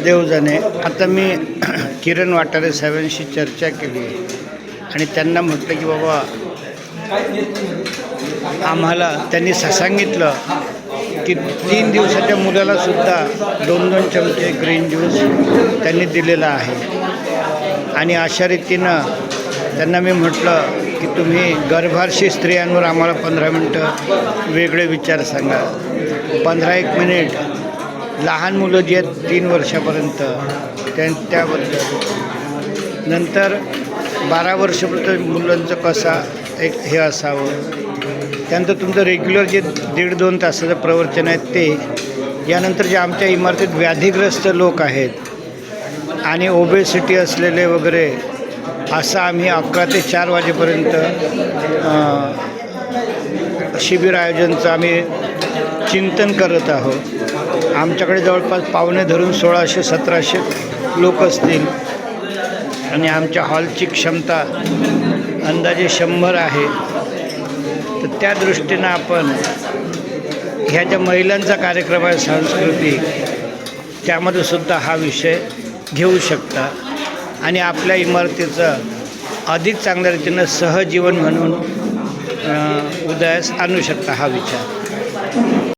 देव जाणे. आता मी किरण वाटारे साहेबांशी चर्चा केली आणि त्यांना म्हटलं की बाबा आम्हाला त्यांनी सांगितलं की 3 दिवसाच्या मुलालासुद्धा 2-2 चमचे ग्रीन ज्यूस त्यांनी दिलेला आहे. आणि अशा रीतीनं त्यांना मी म्हटलं की तुम्ही गर्भारशी स्त्रियांवर आम्हाला 15 मिनटं वेगळे विचार सांगा. 15-1 मिनिट लहान मुलं जी आहेत 3 वर्षापर्यंत त्याबद्दल, नंतर 12 वर्षापर्यंत मुलांचं कसा एक हे असावं, त्यानंतर तुमचं रेग्युलर जे 1.5-2 तासाचं प्रवचन आहे ते, यानंतर जे आमच्या इमारतीत व्याधीग्रस्त लोक आहेत आणि ओबेसिटी असलेले वगैरे, असं आम्ही 11 ते 4 वाजेपर्यंत शिबिर आयोजनचं आम्ही चिंतन करत आहोत. आमच्याकडे जवळपास पावणे धरून 1600-1700 लोक असतील आणि आमच्या हॉलची क्षमता अंदाजे 100 आहे. तर त्या दृष्टीनं आपण ह्या ज्या महिलांचा कार्यक्रम आहे सांस्कृतिक, त्यामध्ये सुद्धा हा विषय घेऊ शकता आणि आपल्या इमारतीचं अधिक चांगल्या रीतीनं सहजीवन म्हणून उदयास आणू शकता हा विचार.